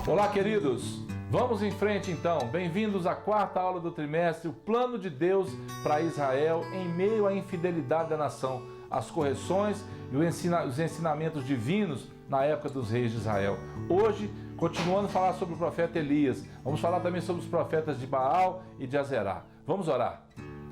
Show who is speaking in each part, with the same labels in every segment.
Speaker 1: Olá, queridos! Vamos em frente então. Bem-vindos à quarta aula do trimestre, o plano de Deus para Israel em meio à infidelidade da nação, as correções e os ensinamentos divinos na época dos reis de Israel. Hoje, continuando a falar sobre o profeta Elias, vamos falar também sobre os profetas de Baal e de Azerá. Vamos orar.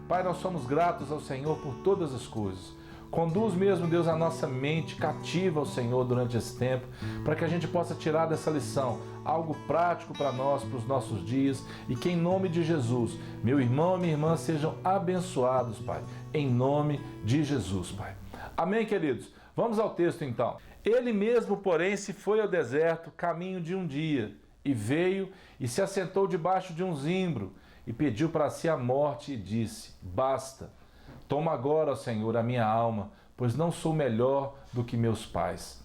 Speaker 1: Pai, nós somos gratos ao Senhor por todas as coisas. Conduz mesmo, Deus, a nossa mente cativa ao Senhor durante esse tempo, para que a gente possa tirar dessa lição algo prático para nós, para os nossos dias, e que em nome de Jesus, meu irmão e minha irmã sejam abençoados, Pai, em nome de Jesus, Pai. Amém, queridos? Vamos ao texto então. Ele mesmo, porém, se foi ao deserto, caminho de um dia, e veio e se assentou debaixo de um zimbro, e pediu para si a morte, e disse: basta. Toma agora, ó Senhor, a minha alma, pois não sou melhor do que meus pais.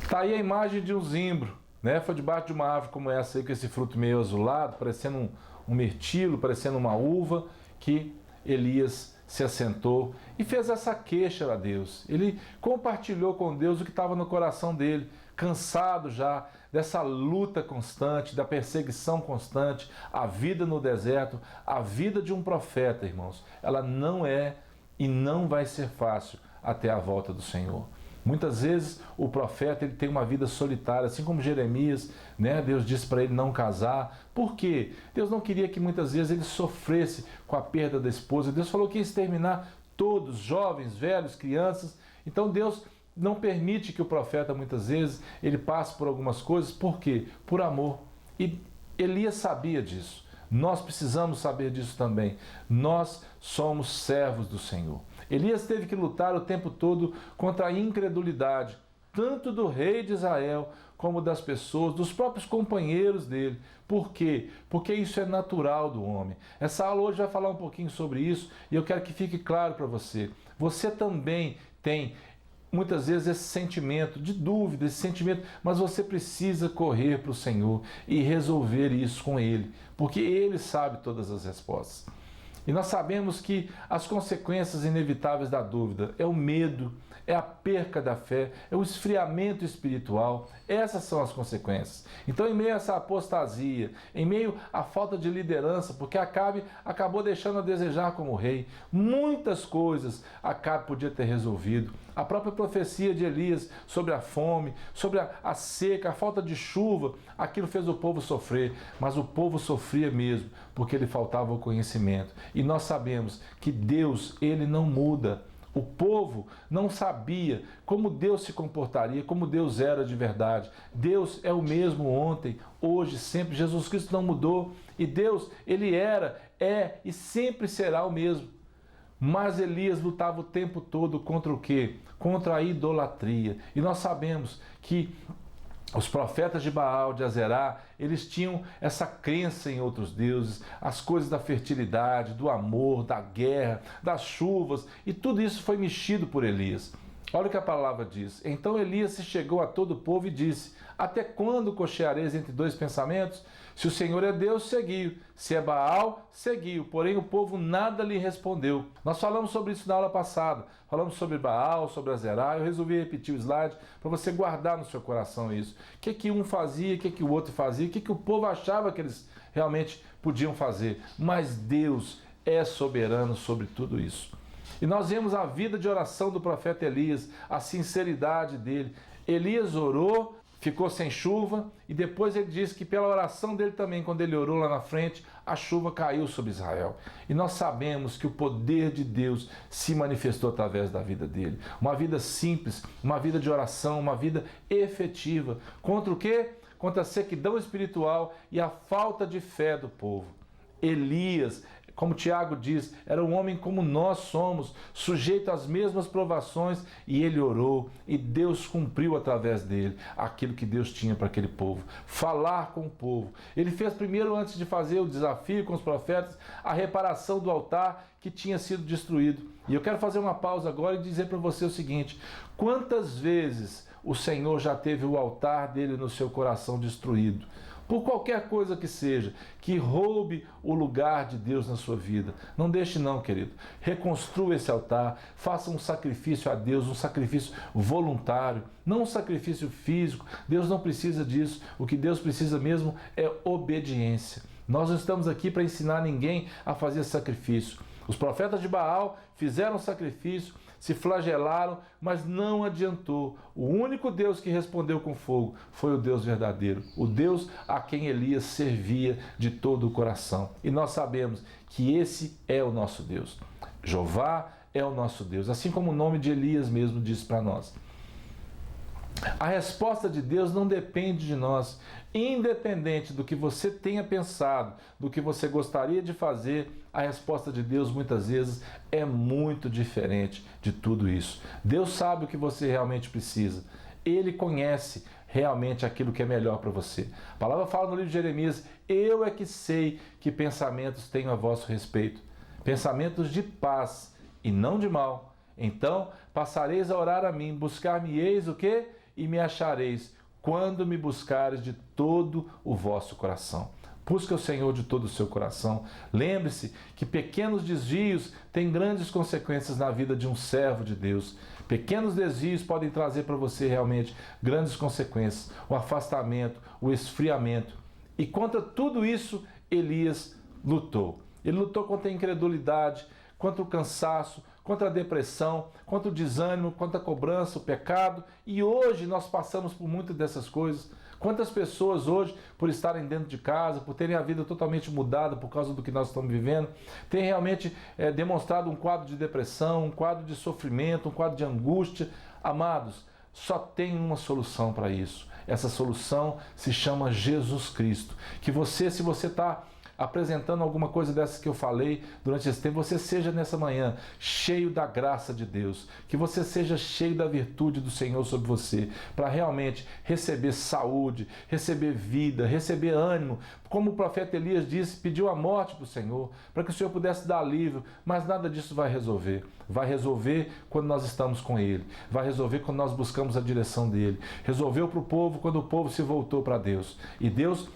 Speaker 1: Está aí a imagem de um zimbro, né? Foi debaixo de uma árvore como essa aí, com esse fruto meio azulado, parecendo um mirtilo, parecendo uma uva, que Elias se assentou e fez essa queixa a Deus. Ele compartilhou com Deus o que estava no coração dele, cansado já dessa luta constante, da perseguição constante, a vida no deserto, a vida de um profeta, irmãos. Ela não é e não vai ser fácil até a volta do Senhor. Muitas vezes o profeta ele tem uma vida solitária, assim como Jeremias, né? Deus disse para ele não casar. Por quê? Deus não queria que muitas vezes ele sofresse com a perda da esposa. Deus falou que ia exterminar todos, jovens, velhos, crianças. Então Deus não permite que o profeta muitas vezes ele passe por algumas coisas. Por quê? Por amor. E Elias sabia disso. Nós precisamos saber disso também. Nós somos servos do Senhor. Elias teve que lutar o tempo todo contra a incredulidade, tanto do rei de Israel, como das pessoas, dos próprios companheiros dele. Por quê? Porque isso é natural do homem. Essa aula hoje vai falar um pouquinho sobre isso, e eu quero que fique claro para você. Você também tem muitas vezes esse sentimento de dúvida, esse sentimento, mas você precisa correr para o Senhor e resolver isso com Ele, porque Ele sabe todas as respostas. E nós sabemos que as consequências inevitáveis da dúvida é o medo, é a perca da fé, é o esfriamento espiritual. Essas são as consequências. Então, em meio a essa apostasia, em meio à falta de liderança, porque Acabe acabou deixando a desejar como rei, muitas coisas Acabe podia ter resolvido. A própria profecia de Elias sobre a fome, sobre a seca, a falta de chuva, aquilo fez o povo sofrer, mas o povo sofria mesmo, porque lhe faltava o conhecimento. E nós sabemos que Deus, Ele não muda. O povo não sabia como Deus se comportaria, como Deus era de verdade. Deus é o mesmo ontem, hoje, sempre. Jesus Cristo não mudou. E Deus, Ele era, é e sempre será o mesmo. Mas Elias lutava o tempo todo contra o quê? Contra a idolatria. E nós sabemos que os profetas de Baal, de Azerá, eles tinham essa crença em outros deuses, as coisas da fertilidade, do amor, da guerra, das chuvas, e tudo isso foi mexido por Elias. Olha o que a palavra diz. Então Elias se chegou a todo o povo e disse: até quando cocheareis entre dois pensamentos? Se o Senhor é Deus, seguiu. Se é Baal, seguiu. Porém o povo nada lhe respondeu. Nós falamos sobre isso na aula passada. Falamos sobre Baal, sobre Azerá. Eu resolvi repetir o slide para você guardar no seu coração isso. O que um fazia, o que o outro fazia, o que o povo achava que eles realmente podiam fazer. Mas Deus é soberano sobre tudo isso. E nós vemos a vida de oração do profeta Elias, a sinceridade dele. Elias orou, ficou sem chuva, e depois ele diz que pela oração dele também, quando ele orou lá na frente, a chuva caiu sobre Israel. E nós sabemos que o poder de Deus se manifestou através da vida dele. Uma vida simples, uma vida de oração, uma vida efetiva. Contra o quê? Contra a sequidão espiritual e a falta de fé do povo. Elias, como Tiago diz, era um homem como nós somos, sujeito às mesmas provações, e ele orou, e Deus cumpriu através dele aquilo que Deus tinha para aquele povo, falar com o povo. Ele fez primeiro, antes de fazer o desafio com os profetas, a reparação do altar que tinha sido destruído. E eu quero fazer uma pausa agora e dizer para você o seguinte: quantas vezes o Senhor já teve o altar dele no seu coração destruído? por qualquer coisa que seja, que roube o lugar de Deus na sua vida. Não deixe não, querido. Reconstrua esse altar, faça um sacrifício a Deus, um sacrifício voluntário, não um sacrifício físico. Deus não precisa disso. O que Deus precisa mesmo é obediência. Nós não estamos aqui para ensinar ninguém a fazer sacrifício. Os profetas de Baal fizeram sacrifício, se flagelaram, mas não adiantou. O único Deus que respondeu com fogo foi o Deus verdadeiro, o Deus a quem Elias servia de todo o coração. E nós sabemos que esse é o nosso Deus. Jeová é o nosso Deus, assim como o nome de Elias mesmo diz para nós. A resposta de Deus não depende de nós. Independente do que você tenha pensado, do que você gostaria de fazer, a resposta de Deus muitas vezes é muito diferente de tudo isso. Deus sabe o que você realmente precisa. Ele conhece realmente aquilo que é melhor para você. A palavra fala no livro de Jeremias: eu é que sei que pensamentos tenho a vosso respeito, pensamentos de paz e não de mal. Então passareis a orar a mim, buscar-me-eis o quê? E me achareis, quando me buscares de todo o vosso coração. Busque o Senhor de todo o seu coração. Lembre-se que pequenos desvios têm grandes consequências na vida de um servo de Deus. Pequenos desvios podem trazer para você realmente grandes consequências. O afastamento, o esfriamento. E contra tudo isso, Elias lutou. Ele lutou contra a incredulidade, contra o cansaço, contra a depressão, contra o desânimo, contra a cobrança, o pecado. E hoje nós passamos por muitas dessas coisas. Quantas pessoas hoje, por estarem dentro de casa, por terem a vida totalmente mudada por causa do que nós estamos vivendo, têm realmente demonstrado um quadro de depressão, um quadro de sofrimento, um quadro de angústia. Amados, só tem uma solução para isso. Essa solução se chama Jesus Cristo. Que você, se você está apresentando alguma coisa dessas que eu falei durante esse tempo, você seja nessa manhã cheio da graça de Deus, que você seja cheio da virtude do Senhor sobre você, para realmente receber saúde, receber vida, receber ânimo, como o profeta Elias disse, pediu a morte para o Senhor, para que o Senhor pudesse dar alívio, mas nada disso vai resolver. Vai resolver quando nós estamos com Ele, vai resolver quando nós buscamos a direção dEle. Resolveu para o povo quando o povo se voltou para Deus, e Deus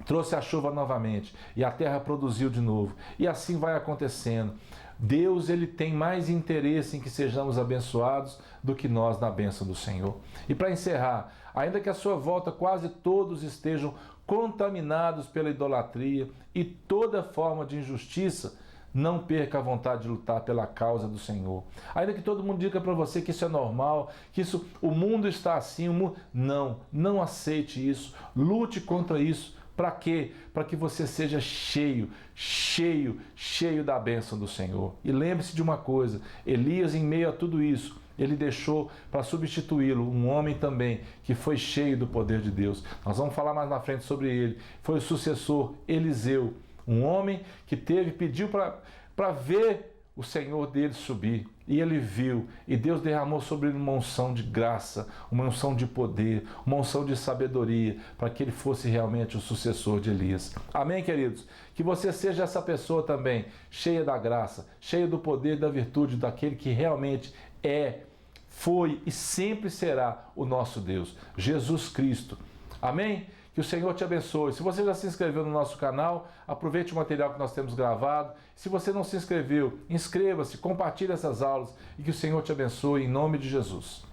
Speaker 1: trouxe a chuva novamente e a terra produziu de novo, e assim vai acontecendo. Deus, ele tem mais interesse em que sejamos abençoados do que nós na bênção do Senhor. E para encerrar, ainda que à sua volta quase todos estejam contaminados pela idolatria e toda forma de injustiça, não perca a vontade de lutar pela causa do Senhor. Ainda que todo mundo diga para você que isso é normal, que isso, o mundo está assim, não aceite isso, lute contra isso. Para quê? Para que você seja cheio da bênção do Senhor. E lembre-se de uma coisa, Elias, em meio a tudo isso, ele deixou para substituí-lo um homem também que foi cheio do poder de Deus. Nós vamos falar mais na frente sobre ele. Foi o sucessor Eliseu, um homem que pediu para ver o Senhor dele subir, e ele viu, e Deus derramou sobre ele uma unção de graça, uma unção de poder, uma unção de sabedoria, para que ele fosse realmente o sucessor de Elias. Amém, queridos? Que você seja essa pessoa também, cheia da graça, cheia do poder e da virtude daquele que realmente foi e sempre será o nosso Deus, Jesus Cristo. Amém? Que o Senhor te abençoe. Se você já se inscreveu no nosso canal, aproveite o material que nós temos gravado. Se você não se inscreveu, inscreva-se, compartilhe essas aulas e que o Senhor te abençoe em nome de Jesus.